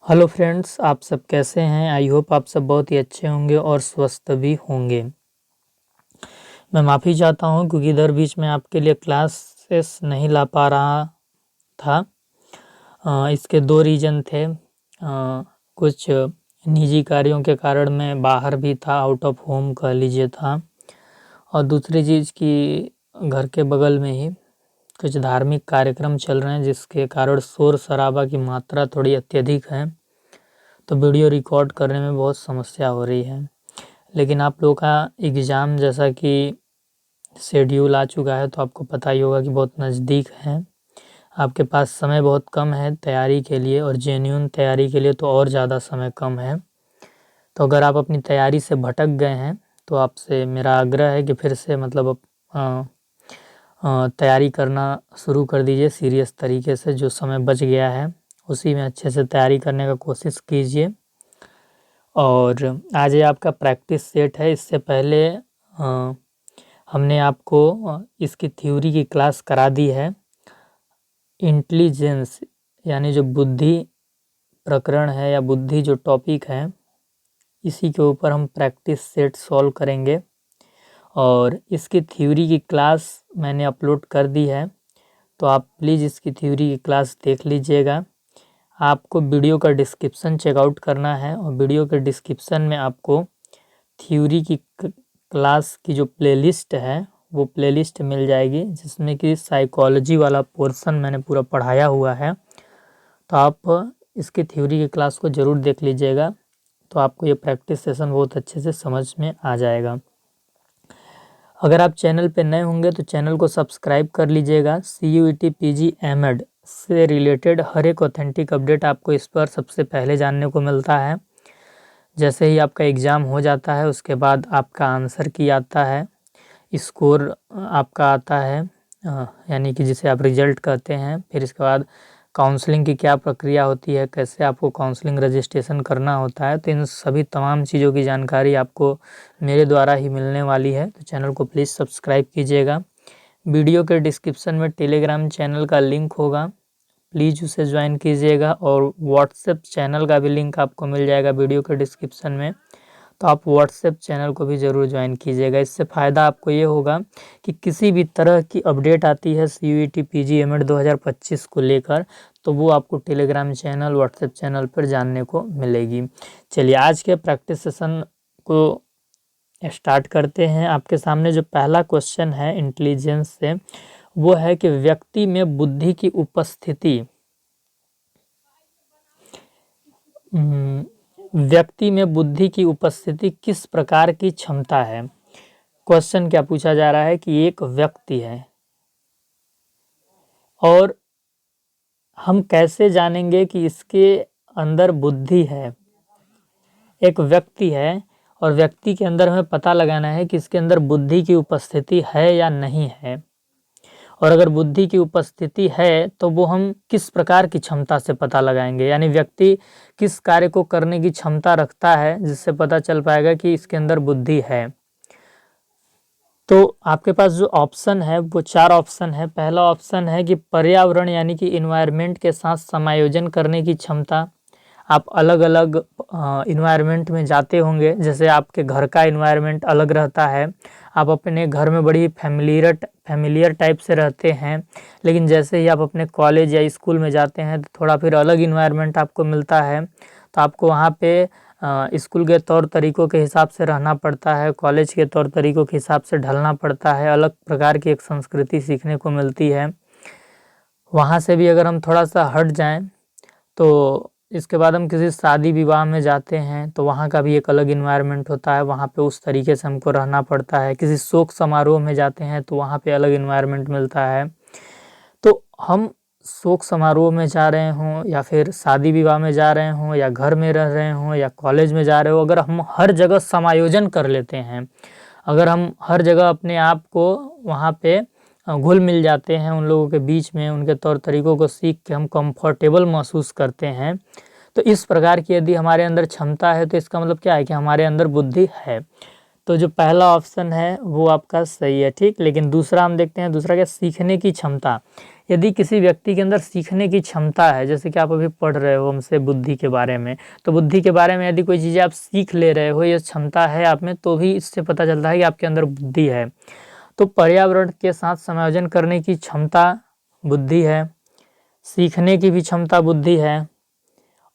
Hello friends, आप सब कैसे हैं। आई होप आप सब बहुत ही अच्छे होंगे और स्वस्थ भी होंगे। मैं माफ़ी चाहता हूं क्योंकि इधर बीच में आपके लिए क्लासेस नहीं ला पा रहा था। इसके दो रीज़न थे। कुछ निजी कार्यों के कारण मैं बाहर भी था, आउट ऑफ होम कह लीजिए था। और दूसरी चीज़ कि घर के बगल में ही कुछ धार्मिक कार्यक्रम चल रहे हैं, जिसके कारण शोर शराबा की मात्रा थोड़ी अत्यधिक है, तो वीडियो रिकॉर्ड करने में बहुत समस्या हो रही है। लेकिन आप लोगों का एग्ज़ाम जैसा कि शेड्यूल आ चुका है, तो आपको पता ही होगा कि बहुत नज़दीक है। आपके पास समय बहुत कम है तैयारी के लिए, और जेन्युइन तैयारी के लिए तो और ज़्यादा समय कम है। तो अगर आप अपनी तैयारी से भटक गए हैं तो आपसे मेरा आग्रह है कि फिर से तैयारी करना शुरू कर दीजिए सीरियस तरीके से। जो समय बच गया है उसी में अच्छे से तैयारी करने का कोशिश कीजिए। और आज ये आपका प्रैक्टिस सेट है। इससे पहले हमने आपको इसकी थ्योरी की क्लास करा दी है। इंटेलिजेंस यानी जो बुद्धि प्रकरण है या बुद्धि जो टॉपिक है, इसी के ऊपर हम प्रैक्टिस सेट सॉल्व करेंगे। और इसकी थ्योरी की क्लास मैंने अपलोड कर दी है, तो आप प्लीज़ इसकी थ्योरी की क्लास देख लीजिएगा। आपको वीडियो का डिस्क्रिप्शन चेकआउट करना है, और वीडियो के डिस्क्रिप्शन में आपको थ्योरी की क्लास की जो प्लेलिस्ट है वो प्लेलिस्ट मिल जाएगी, जिसमें कि साइकोलॉजी वाला पोर्शन मैंने पूरा पढ़ाया हुआ है। तो आप इसकी थ्योरी की क्लास को ज़रूर देख लीजिएगा, तो आपको ये प्रैक्टिस सेशन बहुत अच्छे से समझ में आ जाएगा। अगर आप चैनल पे नए होंगे तो चैनल को सब्सक्राइब कर लीजिएगा। CUET PG एमएड से रिलेटेड हर एक ऑथेंटिक अपडेट आपको इस पर सबसे पहले जानने को मिलता है। जैसे ही आपका एग्ज़ाम हो जाता है उसके बाद आपका आंसर की आता है, स्कोर आपका आता है, यानी कि जिसे आप रिजल्ट कहते हैं। फिर इसके बाद काउंसलिंग की क्या प्रक्रिया होती है, कैसे आपको काउंसलिंग रजिस्ट्रेशन करना होता है, तो इन सभी तमाम चीज़ों की जानकारी आपको मेरे द्वारा ही मिलने वाली है। तो चैनल को प्लीज़ सब्सक्राइब कीजिएगा। वीडियो के डिस्क्रिप्शन में टेलीग्राम चैनल का लिंक होगा, प्लीज़ उसे ज्वाइन कीजिएगा। और व्हाट्सएप चैनल का भी लिंक आपको मिल जाएगा वीडियो के डिस्क्रिप्शन में, तो आप व्हाट्सएप चैनल को भी ज़रूर ज्वाइन कीजिएगा। इससे फ़ायदा आपको ये होगा कि किसी भी तरह की अपडेट आती है CUET PG एमएड 2025 को लेकर, तो वो आपको टेलीग्राम चैनल, व्हाट्सएप चैनल पर जानने को मिलेगी। चलिए आज के प्रैक्टिस सेशन को स्टार्ट करते हैं। आपके सामने जो पहला क्वेश्चन है इंटेलिजेंस से, वो है कि व्यक्ति में बुद्धि की उपस्थिति व्यक्ति में बुद्धि की उपस्थिति किस प्रकार की क्षमता है। क्वेश्चन क्या पूछा जा रहा है कि एक व्यक्ति है, और हम कैसे जानेंगे कि इसके अंदर बुद्धि है। एक व्यक्ति है और व्यक्ति के अंदर हमें पता लगाना है कि इसके अंदर बुद्धि की उपस्थिति है या नहीं है। और अगर बुद्धि की उपस्थिति है तो वो हम किस प्रकार की क्षमता से पता लगाएंगे, यानी व्यक्ति किस कार्य को करने की क्षमता रखता है, जिससे पता चल पाएगा कि इसके अंदर बुद्धि है। तो आपके पास जो ऑप्शन है वो 4 ऑप्शन है। पहला ऑप्शन है कि पर्यावरण यानी कि इन्वायरमेंट के साथ समायोजन करने की क्षमता। आप अलग अलग इन्वायरमेंट में जाते होंगे, जैसे आपके घर का इन्वायरमेंट अलग रहता है, आप अपने घर में बड़ी फैमिलियर टाइप से रहते हैं, लेकिन जैसे ही आप अपने कॉलेज या स्कूल में जाते हैं तो थोड़ा फिर अलग इन्वायरमेंट आपको मिलता है। तो आपको वहाँ पे स्कूल के तौर तरीक़ों के हिसाब से रहना पड़ता है, कॉलेज के तौर तरीक़ों के हिसाब से ढलना पड़ता है, अलग प्रकार की एक संस्कृति सीखने को मिलती है। वहाँ से भी अगर हम थोड़ा सा हट जाएं तो इसके बाद हम किसी शादी विवाह में जाते हैं तो वहाँ का भी एक अलग इन्वायरमेंट होता है, वहाँ पे उस तरीके से हमको रहना पड़ता है। किसी शोक समारोह में जाते हैं तो वहाँ पे अलग इन्वायरमेंट मिलता है। तो हम शोक समारोह में जा रहे हों या फिर शादी विवाह में जा रहे हों या घर में रह रहे हों या कॉलेज में जा रहे हो, अगर हम हर जगह समायोजन कर लेते हैं, अगर हम हर जगह अपने आप को वहाँ पे घुल मिल जाते हैं, उन लोगों के बीच में उनके तौर तरीक़ों को सीख के हम कंफर्टेबल महसूस करते हैं, तो इस प्रकार की यदि हमारे अंदर क्षमता है तो इसका मतलब क्या है कि हमारे अंदर बुद्धि है। तो जो पहला ऑप्शन है वो आपका सही है, ठीक। लेकिन दूसरा हम देखते हैं, दूसरा क्या, सीखने की क्षमता, यदि किसी व्यक्ति के अंदर सीखने की क्षमता है, जैसे कि आप अभी पढ़ रहे हो हमसे बुद्धि के बारे में, तो बुद्धि के बारे में यदि कोई चीज़ें आप सीख ले रहे हो, ये क्षमता है आप में, तो भी इससे पता चलता है कि आपके अंदर बुद्धि है। तो पर्यावरण के साथ समायोजन करने की क्षमता बुद्धि है, सीखने की भी क्षमता बुद्धि है,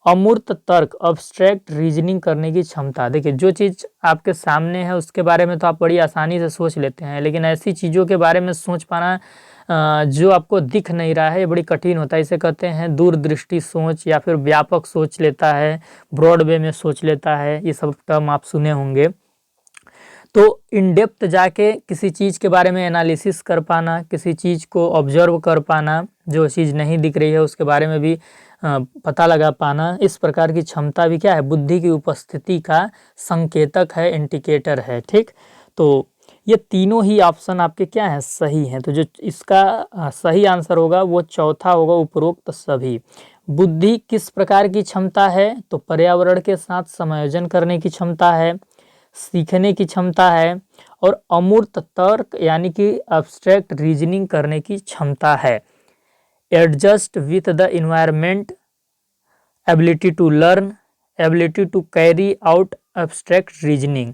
अमूर्त तर्क अब्स्ट्रैक्ट रीजनिंग करने की क्षमता। देखिए, जो चीज़ आपके सामने है उसके बारे में तो आप बड़ी आसानी से सोच लेते हैं, लेकिन ऐसी चीज़ों के बारे में सोच पाना जो आपको दिख नहीं रहा है, ये बड़ी कठिन होता है। इसे कहते हैं दूरदृष्टि सोच, या फिर व्यापक सोच लेता है, ब्रॉड वे में सोच लेता है, ये सब टर्म आप सुने होंगे। तो इन डेप्थ जाके किसी चीज़ के बारे में एनालिसिस कर पाना, किसी चीज़ को ऑब्जर्व कर पाना, जो चीज़ नहीं दिख रही है उसके बारे में भी पता लगा पाना, इस प्रकार की क्षमता भी क्या है, बुद्धि की उपस्थिति का संकेतक है, इंडिकेटर है। ठीक, तो ये तीनों ही ऑप्शन आपके क्या हैं, सही हैं। तो जो इसका सही आंसर होगा वो चौथा होगा, उपरोक्त सभी। बुद्धि किस प्रकार की क्षमता है, तो पर्यावरण के साथ समायोजन करने की क्षमता है, सीखने की क्षमता है, और अमूर्त तर्क यानी कि एब्स्ट्रैक्ट रीजनिंग करने की क्षमता है। Adjust with the environment, ability to learn, ability to carry out abstract reasoning,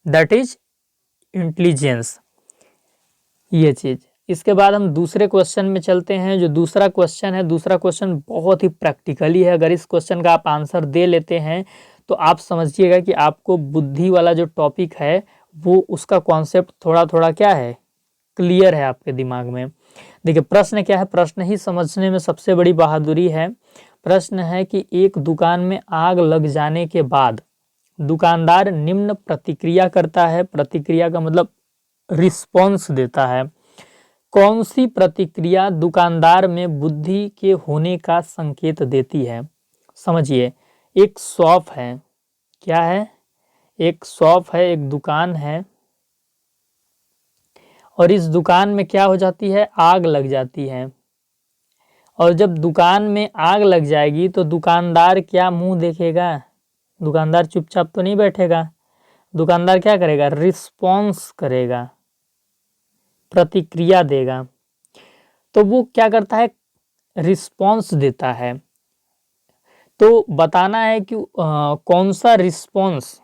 that is intelligence, ये चीज़। इसके बाद हम दूसरे क्वेश्चन में चलते हैं। जो दूसरा क्वेश्चन है, दूसरा क्वेश्चन बहुत ही प्रैक्टिकली है। अगर इस क्वेश्चन का आप आंसर दे लेते हैं तो आप समझिएगा कि आपको बुद्धि वाला जो टॉपिक है वो उसका कॉन्सेप्ट थोड़ा थोड़ा क्या है, क्लियर है आपके दिमाग में। देखिए, प्रश्न क्या है, प्रश्न ही समझने में सबसे बड़ी बहादुरी है। प्रश्न है कि एक दुकान में आग लग जाने के बाद दुकानदार निम्न प्रतिक्रिया करता है, प्रतिक्रिया का मतलब रिस्पॉन्स देता है। कौन सी प्रतिक्रिया दुकानदार में बुद्धि के होने का संकेत देती है? समझिए, एक शॉप है, क्या है, एक शॉप है, एक दुकान है, और इस दुकान में क्या हो जाती है, आग लग जाती है। और जब दुकान में आग लग जाएगी तो दुकानदार क्या मुंह देखेगा? दुकानदार चुपचाप तो नहीं बैठेगा, दुकानदार क्या करेगा, रिस्पॉन्स करेगा, प्रतिक्रिया देगा। तो वो क्या करता है, रिस्पॉन्स देता है। तो बताना है कि कौन सा रिस्पॉन्स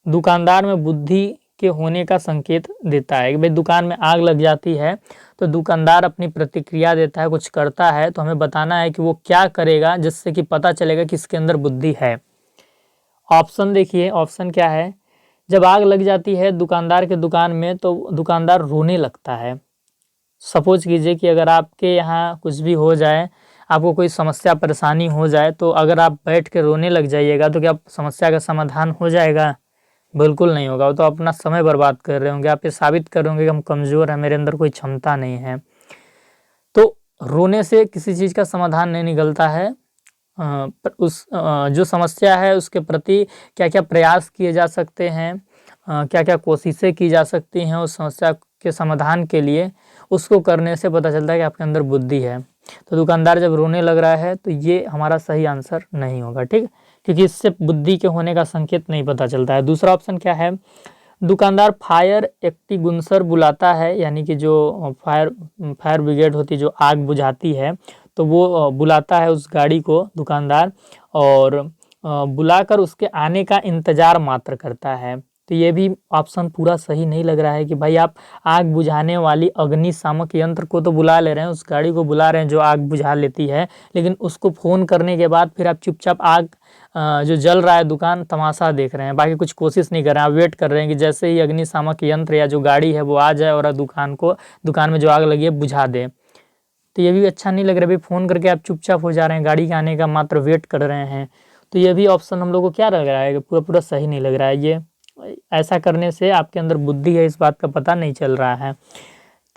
दुकानदार में बुद्धि के होने का संकेत देता है। कि भाई दुकान में आग लग जाती है तो दुकानदार अपनी प्रतिक्रिया देता है, कुछ करता है, तो हमें बताना है कि वो क्या करेगा जिससे कि पता चलेगा कि इसके अंदर बुद्धि है। ऑप्शन देखिए, ऑप्शन क्या है, जब आग लग जाती है दुकानदार के दुकान में तो दुकानदार रोने लगता है। सपोज कीजिए कि अगर आपके यहाँ कुछ भी हो जाए, आपको कोई समस्या परेशानी हो जाए, तो अगर आप बैठ के रोने लग जाइएगा तो क्या समस्या का समाधान हो जाएगा? बिल्कुल नहीं होगा। वो तो अपना समय बर्बाद कर रहे होंगे, आप ये साबित कर रहे होंगे कि हम कमज़ोर हैं, मेरे अंदर कोई क्षमता नहीं है। तो रोने से किसी चीज़ का समाधान नहीं निकलता है। जो समस्या है उसके प्रति क्या क्या प्रयास किए जा सकते हैं, क्या क्या कोशिशें की जा सकती हैं उस समस्या के समाधान के लिए, उसको करने से पता चलता है कि आपके अंदर बुद्धि है। तो दुकानदार जब रोने लग रहा है तो ये हमारा सही आंसर नहीं होगा, ठीक, क्योंकि इससे बुद्धि के होने का संकेत नहीं पता चलता है। दूसरा ऑप्शन क्या है, दुकानदार फायर एक्सटिंग्विशर बुलाता है, यानी कि जो फायर ब्रिगेड होती है जो आग बुझाती है, तो वो बुलाता है उस गाड़ी को दुकानदार, और बुलाकर उसके आने का इंतज़ार मात्र करता है। तो ये भी ऑप्शन पूरा सही नहीं लग रहा है कि भाई आप आग बुझाने वाली अग्निशामक यंत्र को तो बुला ले रहे हैं, उस गाड़ी को बुला रहे हैं जो आग बुझा लेती है, लेकिन उसको फ़ोन करने के बाद फिर आप चुपचाप आग जो जल रहा है दुकान तमाशा देख रहे हैं, बाकी कुछ कोशिश नहीं कर रहे हैं। आप वेट कर रहे हैं कि जैसे ही अग्निशामक यंत्र या जो गाड़ी है वो आ जाए और दुकान में जो आग लगी है बुझा दे। तो ये भी अच्छा नहीं लग रहा है। भाई फ़ोन करके आप चुपचाप हो जा रहे हैं, गाड़ी के आने का मात्र वेट कर रहे हैं। तो ये भी ऑप्शन हम लोग को क्या लग रहा है कि पूरा पूरा सही नहीं लग रहा है। ये ऐसा करने से आपके अंदर बुद्धि है इस बात का पता नहीं चल रहा है।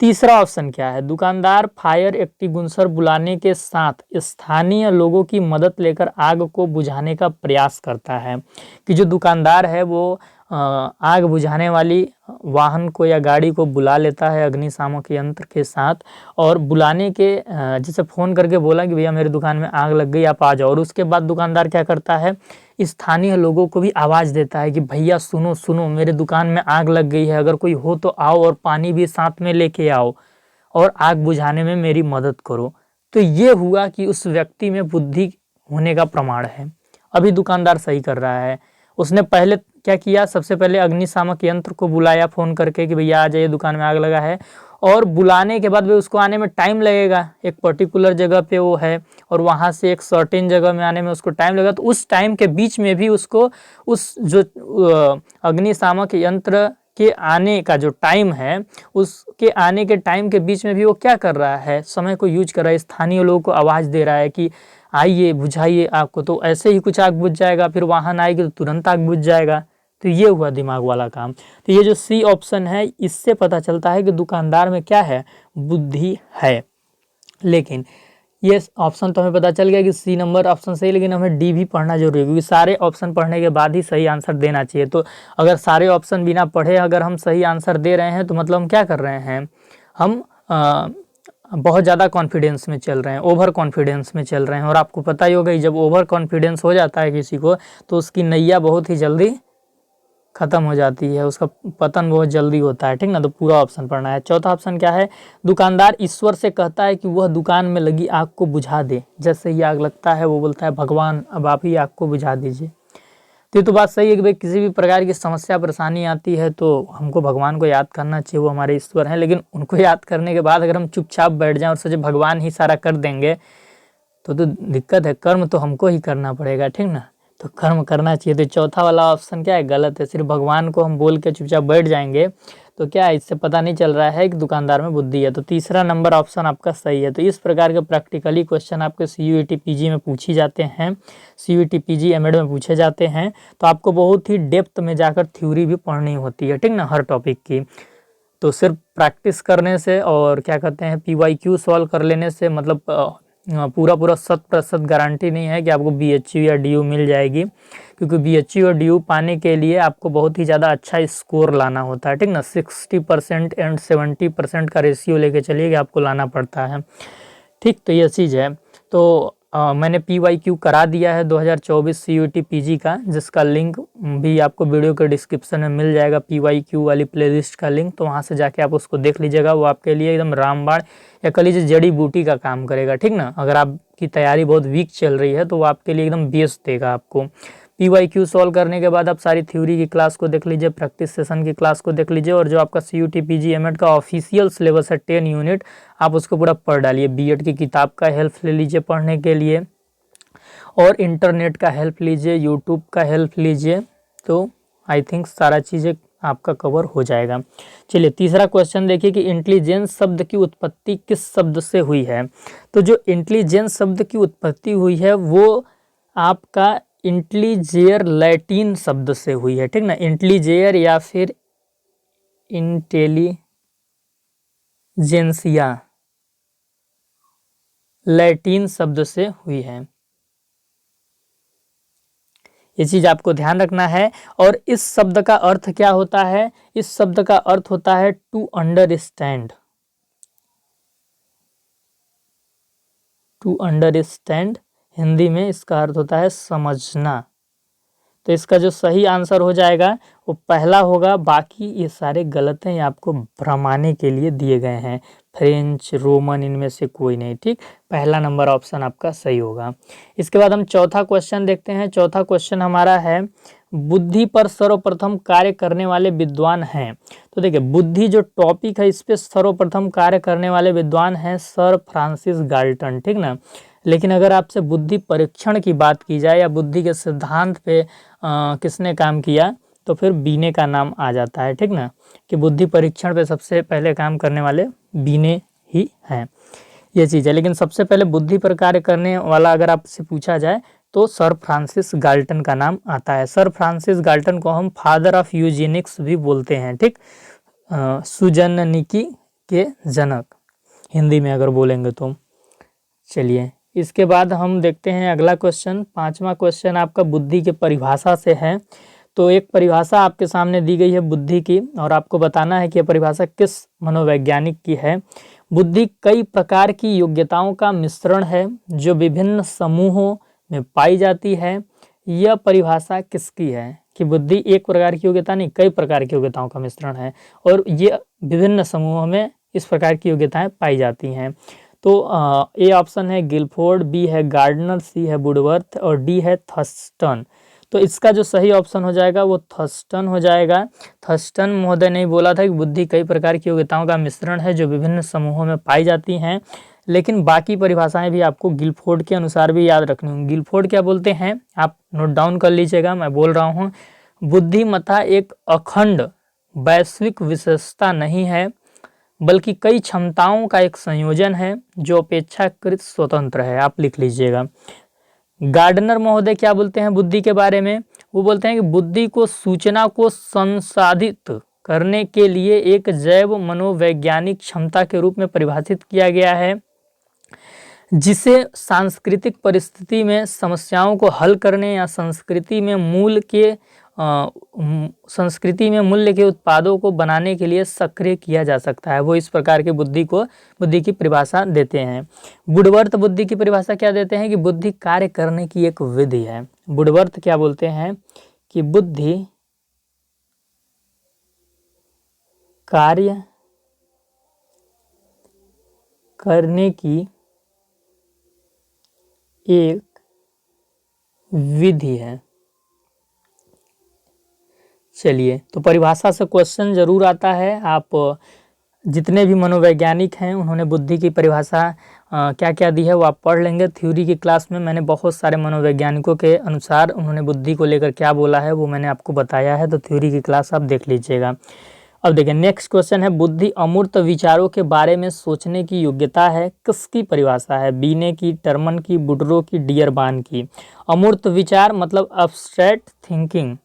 तीसरा ऑप्शन क्या है, दुकानदार फायर एक्सटिंग्विशर बुलाने के साथ स्थानीय लोगों की मदद लेकर आग को बुझाने का प्रयास करता है। कि जो दुकानदार है वो आग बुझाने वाली वाहन को या गाड़ी को बुला लेता है अग्निशामक यंत्र के साथ, और बुलाने के जैसे फ़ोन करके बोला कि भैया मेरी दुकान में आग लग गई, आप आ जाओ, और उसके बाद दुकानदार क्या करता है, स्थानीय लोगों को भी आवाज़ देता है कि भैया सुनो सुनो, मेरे दुकान में आग लग गई है, अगर कोई हो तो आओ, और पानी भी साथ में लेके आओ। और आग बुझाने में मेरी मदद करो। तो ये हुआ कि उस व्यक्ति में बुद्धि होने का प्रमाण है। अभी दुकानदार सही कर रहा है। उसने पहले क्या किया, सबसे पहले अग्निशामक यंत्र को बुलाया फ़ोन करके कि भैया आ जाइए, दुकान में आग लगा है। और बुलाने के बाद भी उसको आने में टाइम लगेगा, एक पर्टिकुलर जगह पे वो है और वहाँ से एक सर्टेन जगह में आने में उसको टाइम लगेगा। तो उस टाइम के बीच में भी उसको उस जो अग्निशामक यंत्र के आने का जो टाइम है, उसके आने के टाइम के बीच में भी वो क्या कर रहा है, समय को यूज कर रहा है। स्थानीय लोगों को आवाज़ दे रहा है कि आइए बुझाइए आग को। तो ऐसे ही कुछ आग बुझ जाएगा, फिर वाहन आएगी तो तुरंत आग बुझ जाएगा। तो ये हुआ दिमाग वाला काम। तो ये जो सी ऑप्शन है, इससे पता चलता है कि दुकानदार में क्या है, बुद्धि है। लेकिन ये ऑप्शन तो हमें पता चल गया कि सी नंबर ऑप्शन सही, लेकिन हमें डी भी पढ़ना जरूरी है, क्योंकि सारे ऑप्शन पढ़ने के बाद ही सही आंसर देना चाहिए। तो अगर सारे ऑप्शन बिना पढ़े अगर हम सही आंसर दे रहे हैं तो मतलब हम क्या कर रहे हैं, हम बहुत ज़्यादा कॉन्फिडेंस में चल रहे हैं, ओवर कॉन्फिडेंस में चल रहे हैं। और आपको पता ही होगा जब ओवर कॉन्फिडेंस हो जाता है किसी को, तो उसकी नैया बहुत ही जल्दी खत्म हो जाती है, उसका पतन बहुत जल्दी होता है, ठीक ना। तो पूरा ऑप्शन पढ़ना है। चौथा ऑप्शन क्या है, दुकानदार ईश्वर से कहता है कि वह दुकान में लगी आग को बुझा दे। जैसे ही आग लगता है वो बोलता है भगवान अब आप ही आग को बुझा दीजिए। तो ये तो बात सही है कि भाई किसी भी प्रकार की समस्या परेशानी आती है तो हमको भगवान को याद करना चाहिए, वो हमारे ईश्वर हैं। लेकिन उनको याद करने के बाद अगर हम चुपचाप बैठ जाएं और सोचे भगवान ही सारा कर देंगे तो दिक्कत है। कर्म तो हमको ही करना पड़ेगा, ठीक ना। तो कर्म करना चाहिए। तो चौथा वाला ऑप्शन क्या है, गलत है। सिर्फ भगवान को हम बोल के चुपचाप बैठ जाएंगे तो क्या है, इससे पता नहीं चल रहा है कि दुकानदार में बुद्धि है। तो तीसरा नंबर ऑप्शन आपका सही है। तो इस प्रकार के प्रैक्टिकली क्वेश्चन आपके CUET PG में पूछी जाते हैं, CUET PG एमएड में पूछे जाते हैं। तो आपको बहुत ही डेप्थ में जाकर थ्योरी भी पढ़नी होती है, ठीक ना, हर टॉपिक की। तो सिर्फ प्रैक्टिस करने से और क्या कहते हैं PYQ सॉल्व कर लेने से मतलब पूरा 100% गारंटी नहीं है कि आपको BHU या DU मिल जाएगी, क्योंकि BHU और DU पाने के लिए आपको बहुत ही ज़्यादा अच्छा स्कोर लाना होता है, ठीक ना। 60% एंड 70% का रेशियो लेके चलिए कि आपको लाना पड़ता है, ठीक। तो ये चीज़ है। तो मैंने PYQ करा दिया है 2024 CUET PG का, जिसका लिंक भी आपको वीडियो के डिस्क्रिप्शन में मिल जाएगा, PYQ वाली प्लेलिस्ट का लिंक। तो वहाँ से जाके आप उसको देख लीजिएगा, वो आपके लिए एकदम रामबाण या कह लीजिए जड़ी बूटी का काम करेगा, ठीक ना। अगर आपकी तैयारी बहुत वीक चल रही है तो वो आपके लिए एकदम बेस्ट देगा आपको। PYQ सॉल्व करने के बाद आप सारी थ्योरी की क्लास को देख लीजिए, प्रैक्टिस सेशन की क्लास को देख लीजिए, और जो आपका CUET PG एमएड का ऑफिशियल सिलेबस है 10 यूनिट, आप उसको पूरा पढ़ डालिए। बीएड की किताब का हेल्प ले लीजिए पढ़ने के लिए, और इंटरनेट का हेल्प लीजिए, यूट्यूब का हेल्प लीजिए। तो आई थिंक सारा चीज़ें आपका कवर हो जाएगा। चलिए तीसरा क्वेश्चन देखिए कि इंटेलिजेंस शब्द की उत्पत्ति किस शब्द से हुई है। तो जो इंटेलिजेंस शब्द की उत्पत्ति हुई है वो आपका इंटेलिजेयर लैटिन शब्द से हुई है, ठीक ना। इंटेलिजेयर या फिर इंटेलिजेंसिया लैटिन शब्द से हुई है, ये चीज आपको ध्यान रखना है। और इस शब्द का अर्थ क्या होता है, इस शब्द का अर्थ होता है to understand. To understand Hindi में इसका अर्थ होता है समझना। तो इसका जो सही आंसर हो जाएगा वो पहला होगा, बाकी ये सारे गलत हैं, ये आपको भ्रमाने के लिए दिए गए हैं। फ्रेंच, रोमन, इनमें से कोई नहीं, ठीक। पहला नंबर ऑप्शन आपका सही होगा। इसके बाद हम चौथा क्वेश्चन देखते हैं। चौथा क्वेश्चन हमारा है बुद्धि पर सर्वप्रथम कार्य करने वाले विद्वान हैं। तो देखिए बुद्धि जो टॉपिक है इस पे सर्वप्रथम कार्य करने वाले विद्वान हैं सर फ्रांसिस गाल्टन, ठीक ना। लेकिन अगर आपसे बुद्धि परीक्षण की बात की जाए या बुद्धि के सिद्धांत पे किसने काम किया, तो फिर बीने का नाम आ जाता है, ठीक ना, कि बुद्धि परीक्षण पे सबसे पहले काम करने वाले बीने ही हैं, ये चीज़ है। लेकिन सबसे पहले बुद्धि पर कार्य करने वाला अगर आपसे पूछा जाए तो सर फ्रांसिस गाल्टन का नाम आता है। सर फ्रांसिस गाल्टन को हम फादर ऑफ यूजेनिक्स भी बोलते हैं, ठीक, सुजननिकी के जनक हिंदी में अगर बोलेंगे तो। चलिए इसके बाद हम देखते हैं अगला क्वेश्चन। पांचवा क्वेश्चन आपका बुद्धि के परिभाषा से है। तो एक परिभाषा आपके सामने दी गई है बुद्धि की, और आपको बताना है कि यह परिभाषा किस मनोवैज्ञानिक की है। बुद्धि कई प्रकार की योग्यताओं का मिश्रण है जो विभिन्न समूहों में पाई जाती है। यह परिभाषा किसकी है कि बुद्धि एक प्रकार की योग्यता नहीं, कई प्रकार की योग्यताओं का मिश्रण है और ये विभिन्न समूहों में इस प्रकार की योग्यताएं पाई जाती हैं। तो ए ऑप्शन है गिलफोर्ड, बी है गार्डनर, सी है वुडवर्थ और डी है थर्स्टन। तो इसका जो सही ऑप्शन हो जाएगा वो थर्स्टन हो जाएगा। थर्स्टन महोदय ने बोला था कि बुद्धि कई प्रकार की योग्यताओं का मिश्रण है जो विभिन्न समूहों में पाई जाती हैं, लेकिन बाकी परिभाषाएं भी आपको गिलफोर्ड के अनुसार भी याद रखनी होंगी। गिलफोर्ड क्या बोलते हैं आप नोट डाउन कर लीजिएगा, मैं बोल रहा हूँ। बुद्धिमत्ता एक अखंड वैश्विक विशेषता नहीं है, बल्कि कई क्षमताओं का एक संयोजन है जो अपेक्षाकृत स्वतंत्र है। आप लिख लीजिएगा। गार्डनर महोदय क्या बोलते हैं बुद्धि के बारे में? वो बोलते हैं कि बुद्धि को सूचना को संसाधित करने के लिए एक जैव मनोवैज्ञानिक क्षमता के रूप में परिभाषित किया गया है, जिसे सांस्कृतिक परिस्थिति में समस्याओं को हल करने या संस्कृति में मूल्य के उत्पादों को बनाने के लिए सक्रिय किया जा सकता है। वो इस प्रकार के बुद्धि की परिभाषा देते हैं। वुडवर्थ बुद्धि की परिभाषा क्या देते हैं कि बुद्धि कार्य करने की एक विधि है। वुडवर्थ क्या बोलते हैं कि बुद्धि कार्य करने की एक विधि है। चलिए, तो परिभाषा से क्वेश्चन जरूर आता है। आप जितने भी मनोवैज्ञानिक हैं उन्होंने बुद्धि की परिभाषा क्या क्या दी है वो आप पढ़ लेंगे। थ्योरी की क्लास में मैंने बहुत सारे मनोवैज्ञानिकों के अनुसार उन्होंने बुद्धि को लेकर क्या बोला है वो मैंने आपको बताया है, तो थ्योरी की क्लास आप देख लीजिएगा। अब देखिए नेक्स्ट क्वेश्चन है, बुद्धि अमूर्त विचारों के बारे में सोचने की योग्यता है, किसकी परिभाषा है? बीने की, टर्मन की, बुडरो की, डियरबान की। अमूर्त विचार मतलब अब्स्ट्रैक्ट थिंकिंग,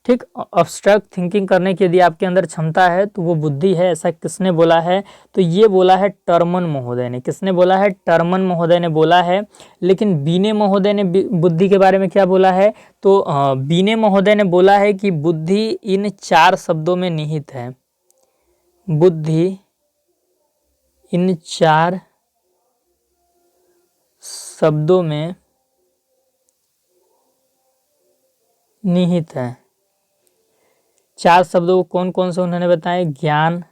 ठीक। अब्स्ट्रैक्ट थिंकिंग करने की यदि आपके अंदर क्षमता है तो वो बुद्धि है, ऐसा किसने बोला है? तो ये बोला है टर्मन महोदय ने। किसने बोला है? टर्मन महोदय ने बोला है। लेकिन बीने महोदय ने बुद्धि के बारे में क्या बोला है? तो बीने महोदय ने बोला है कि बुद्धि इन 4 शब्दों में निहित है। बुद्धि इन 4 शब्दों में निहित है। 4 शब्दों कौन कौन से उन्होंने बताए? ज्ञान,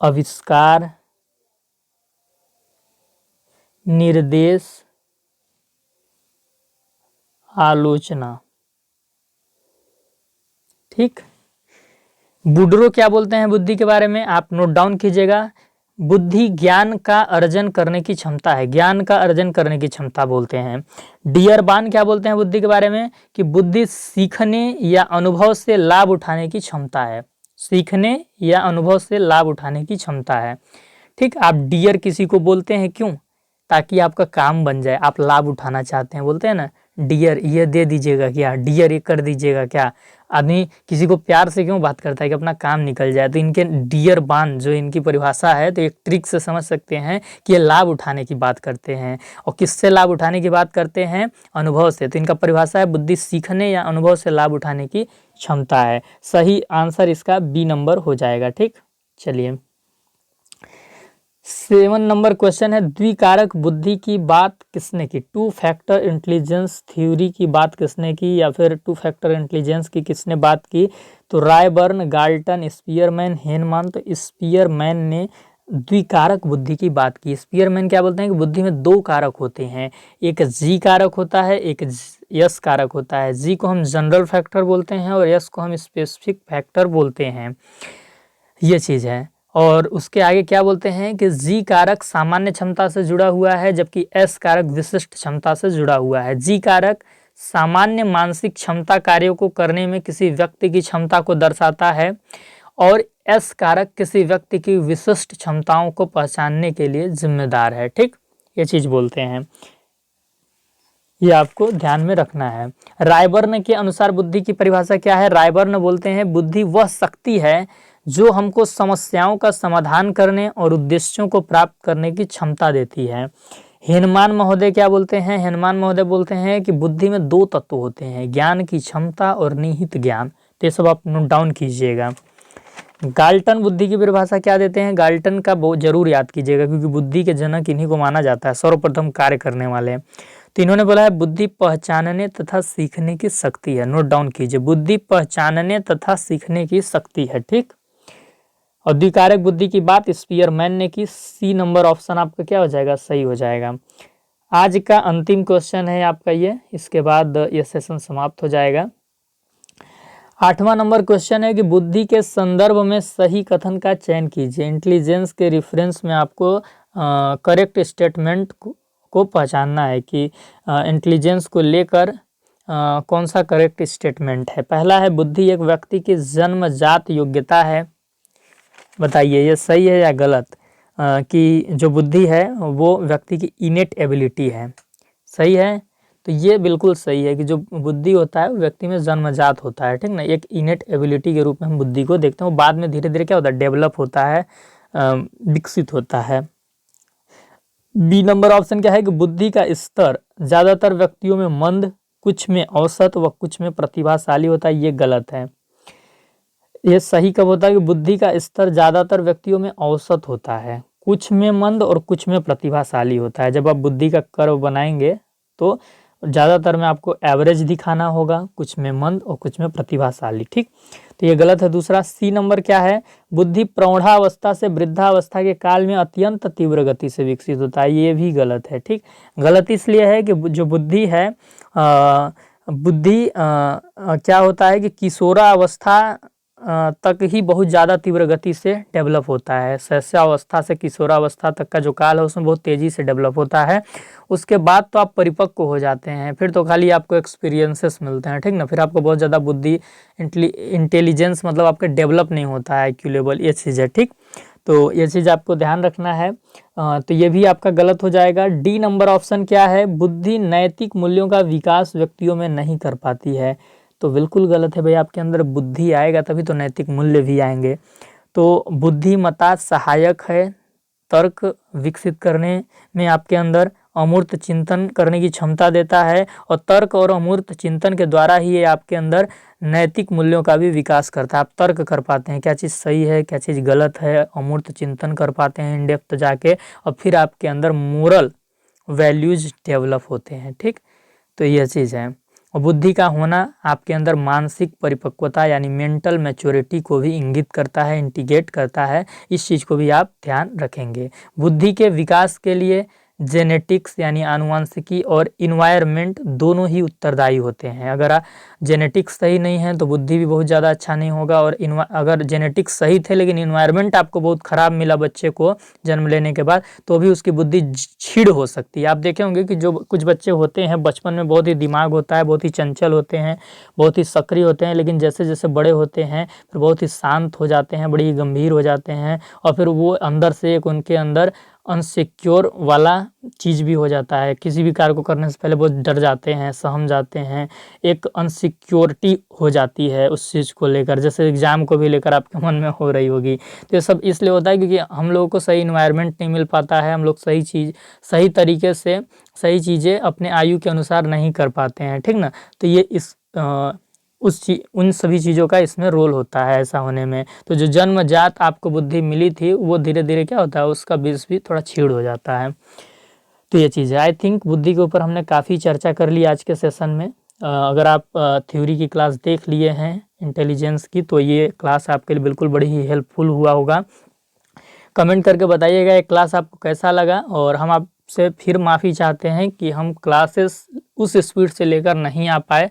आविष्कार, निर्देश, आलोचना, ठीक। बुडरो क्या बोलते हैं बुद्धि के बारे में? आप नोट डाउन कीजिएगा। बुद्धि ज्ञान का अर्जन करने की क्षमता है, ज्ञान का अर्जन करने की क्षमता बोलते हैं। डियरबान क्या बोलते हैं बुद्धि के बारे में? कि बुद्धि सीखने या अनुभव से लाभ उठाने की क्षमता है। सीखने या अनुभव से लाभ उठाने की क्षमता है, ठीक। आप डियर किसी को बोलते हैं क्यों? ताकि आपका काम बन जाए, आप लाभ उठाना चाहते हैं, बोलते हैं ना डियर ये दे दीजिएगा क्या, डियर ये कर दीजिएगा क्या। आदमी किसी को प्यार से क्यों बात करता है? कि अपना काम निकल जाए। तो इनके डियर बान जो इनकी परिभाषा है तो एक ट्रिक से समझ सकते हैं कि ये लाभ उठाने की बात करते हैं। और किससे लाभ उठाने की बात करते हैं? अनुभव से। तो इनका परिभाषा है बुद्धि सीखने या अनुभव से लाभ उठाने की क्षमता है। सही आंसर इसका बी नंबर हो जाएगा, ठीक। चलिए 7 नंबर क्वेश्चन है, द्विकारक बुद्धि की बात किसने की? 2 फैक्टर इंटेलिजेंस थ्योरी की बात किसने की, या फिर 2 फैक्टर इंटेलिजेंस की किसने बात की? तो रायबर्न, गाल्टन, स्पीयरमैन, हेनमान। तो स्पीयरमैन ने द्विकारक बुद्धि की बात की। स्पीयरमैन क्या बोलते हैं कि बुद्धि में 2 कारक होते हैं, एक जी कारक होता है, एक यस कारक होता है। जी को हम जनरल फैक्टर बोलते हैं और यस को हम स्पेसिफिक फैक्टर बोलते हैं, ये चीज़ है। और उसके आगे क्या बोलते हैं कि जी कारक सामान्य क्षमता से जुड़ा हुआ है, जबकि एस कारक विशिष्ट क्षमता से जुड़ा हुआ है। जी कारक सामान्य मानसिक क्षमता कार्यों को करने में किसी व्यक्ति की क्षमता को दर्शाता है, और एस कारक किसी व्यक्ति की विशिष्ट क्षमताओं को पहचानने के लिए जिम्मेदार है, ठीक। ये चीज बोलते हैं, ये आपको ध्यान में रखना है। रायबर्न के अनुसार बुद्धि की परिभाषा क्या है? रायबर्न बोलते हैं बुद्धि वह शक्ति है जो हमको समस्याओं का समाधान करने और उद्देश्यों को प्राप्त करने की क्षमता देती है। हेनमान महोदय क्या बोलते हैं? हेनमान महोदय बोलते हैं कि बुद्धि में 2 तत्व होते हैं, ज्ञान की क्षमता और निहित ज्ञान। तो ये सब आप नोट डाउन कीजिएगा। गाल्टन बुद्धि की परिभाषा क्या देते हैं? गाल्टन का बहुत जरूर याद कीजिएगा, क्योंकि बुद्धि के जनक इन्हीं को माना जाता है, सर्वप्रथम कार्य करने वाले। तो इन्होंने बोला है बुद्धि पहचानने तथा सीखने की शक्ति है। नोट डाउन कीजिए, बुद्धि पहचानने तथा सीखने की शक्ति है, ठीक। और द्विकारक बुद्धि की बात स्पीयरमैन ने की। सी नंबर ऑप्शन आपका क्या हो जाएगा, सही हो जाएगा। आज का अंतिम क्वेश्चन है आपका ये, इसके बाद ये सेशन समाप्त हो जाएगा। 8वां नंबर क्वेश्चन है कि बुद्धि के संदर्भ में सही कथन का चयन कीजिए। इंटेलिजेंस के रेफरेंस में आपको करेक्ट स्टेटमेंट को पहचानना है कि इंटेलिजेंस को लेकर कौन सा करेक्ट स्टेटमेंट है। पहला है बुद्धि एक व्यक्ति की जन्मजात योग्यता है। बताइए ये सही है या गलत, कि जो बुद्धि है वो व्यक्ति की इनेट एबिलिटी है। सही है, तो ये बिल्कुल सही है कि जो बुद्धि होता है वो व्यक्ति में जन्मजात होता है, ठीक ना। एक इनेट एबिलिटी के रूप में हम बुद्धि को देखते हैं, वो बाद में धीरे धीरे क्या होता है, डेवलप होता है, विकसित होता है। बी नंबर ऑप्शन क्या है कि बुद्धि का स्तर ज़्यादातर व्यक्तियों में मंद, कुछ में औसत व कुछ में प्रतिभाशाली होता है। ये गलत है। ये सही कब होता है कि बुद्धि का स्तर ज़्यादातर व्यक्तियों में औसत होता है, कुछ में मंद और कुछ में प्रतिभाशाली होता है। जब आप बुद्धि का कर्व बनाएंगे तो ज़्यादातर में आपको एवरेज दिखाना होगा, कुछ में मंद और कुछ में प्रतिभाशाली, ठीक। तो ये गलत है। दूसरा सी नंबर क्या है, बुद्धि प्रौढ़ावस्था से वृद्धावस्था के काल में अत्यंत तीव्र गति से विकसित होता है। ये भी गलत है, ठीक। गलत इसलिए है कि जो बुद्धि है क्या होता है कि किशोरावस्था तक ही बहुत ज़्यादा तीव्र गति से डेवलप होता है। शैशवावस्था से किशोरावस्था तक का जो काल है उसमें बहुत तेज़ी से डेवलप होता है। उसके बाद तो आप परिपक्व हो जाते हैं, फिर तो खाली आपको एक्सपीरियंसेस मिलते हैं, ठीक ना। फिर आपको बहुत ज़्यादा बुद्धि इंटेलिजेंस मतलब आपका डेवलप नहीं होता है, IQ लेवल, ये चीज़ है, ठीक। तो ये चीज़ आपको ध्यान रखना है। तो ये भी आपका गलत हो जाएगा। डी नंबर ऑप्शन क्या है, बुद्धि नैतिक मूल्यों का विकास व्यक्तियों में नहीं कर पाती है। तो बिल्कुल गलत है भाई, आपके अंदर बुद्धि आएगा तभी तो नैतिक मूल्य भी आएंगे। तो बुद्धिमत्ता सहायक है, तर्क विकसित करने में आपके अंदर अमूर्त चिंतन करने की क्षमता देता है, और तर्क और अमूर्त चिंतन के द्वारा ही ये आपके अंदर नैतिक मूल्यों का भी विकास करता है। आप तर्क कर पाते हैं क्या चीज़ सही है क्या चीज़ गलत है, अमूर्त चिंतन कर पाते हैं इन डेप्थ जाके, और फिर आपके अंदर मोरल वैल्यूज डेवलप होते हैं, ठीक। तो यह चीज़ है। और बुद्धि का होना आपके अंदर मानसिक परिपक्वता यानी मेंटल मैच्योरिटी को भी इंगित करता है, इंटीग्रेट करता है। इस चीज़ को भी आप ध्यान रखेंगे। बुद्धि के विकास के लिए जेनेटिक्स यानी आनुवंशिकी और इन्वायरमेंट दोनों ही उत्तरदायी होते हैं। अगर जेनेटिक्स सही नहीं है तो बुद्धि भी बहुत ज़्यादा अच्छा नहीं होगा, और अगर जेनेटिक्स सही थे लेकिन इन्वायरमेंट आपको बहुत ख़राब मिला बच्चे को जन्म लेने के बाद, तो भी उसकी बुद्धि छीड़ हो सकती है। आप देखे होंगे कि जो कुछ बच्चे होते हैं बचपन में बहुत ही दिमाग होता है, बहुत ही चंचल होते हैं, बहुत ही सक्रिय होते हैं, लेकिन जैसे जैसे बड़े होते हैं फिर बहुत ही शांत हो जाते हैं, बड़ी ही गंभीर हो जाते हैं, और फिर वो अंदर से एक उनके अंदर अनसिक्योर वाला चीज़ भी हो जाता है। किसी भी कार्य को करने से पहले बहुत डर जाते हैं, सहम जाते हैं, एक अनसिक्योरिटी हो जाती है उस चीज़ को लेकर, जैसे एग्ज़ाम को भी लेकर आपके मन में हो रही होगी। तो ये सब इसलिए होता है क्योंकि हम लोगों को सही इन्वायरमेंट नहीं मिल पाता है, हम लोग सही तरीके से सही चीज़ें अपने आयु के अनुसार नहीं कर पाते हैं, ठीक ना। तो ये उन सभी चीज़ों का इसमें रोल होता है ऐसा होने में। तो जो जन्मजात आपको बुद्धि मिली थी वो धीरे धीरे क्या होता है, उसका बेस भी थोड़ा छीड़ हो जाता है। तो ये चीज़ है। आई थिंक बुद्धि के ऊपर हमने काफ़ी चर्चा कर ली आज के सेशन में। अगर आप थ्योरी की क्लास देख लिए हैं इंटेलिजेंस की, तो ये क्लास आपके लिए बिल्कुल बड़ी ही हेल्पफुल हुआ होगा। कमेंट करके बताइएगा ये क्लास आपको कैसा लगा, और हम आपसे फिर माफ़ी चाहते हैं कि हम क्लासेस उस स्पीड से लेकर नहीं आ पाए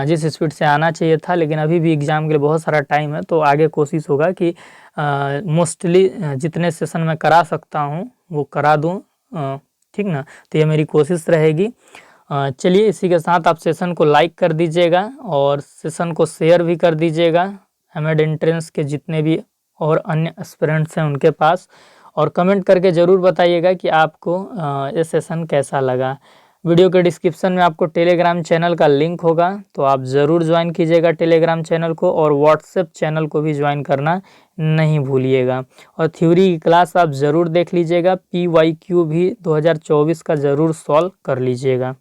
जिस स्पीड से आना चाहिए था, लेकिन अभी भी एग्ज़ाम के लिए बहुत सारा टाइम है, तो आगे कोशिश होगा कि मोस्टली जितने सेशन मैं करा सकता हूँ वो करा दूँ, ठीक ना। तो ये मेरी कोशिश रहेगी। चलिए इसी के साथ आप सेशन को लाइक कर दीजिएगा और सेशन को शेयर भी कर दीजिएगा एमएड एंट्रेंस के जितने भी और अन्य एस्पिरेंट्स हैं उनके पास, और कमेंट करके ज़रूर बताइएगा कि आपको ये सेशन कैसा लगा। वीडियो के डिस्क्रिप्शन में आपको टेलीग्राम चैनल का लिंक होगा, तो आप ज़रूर ज्वाइन कीजिएगा टेलीग्राम चैनल को, और व्हाट्सएप चैनल को भी ज्वाइन करना नहीं भूलिएगा। और थ्योरी की क्लास आप ज़रूर देख लीजिएगा, PYQ भी 2024 का ज़रूर सॉल्व कर लीजिएगा।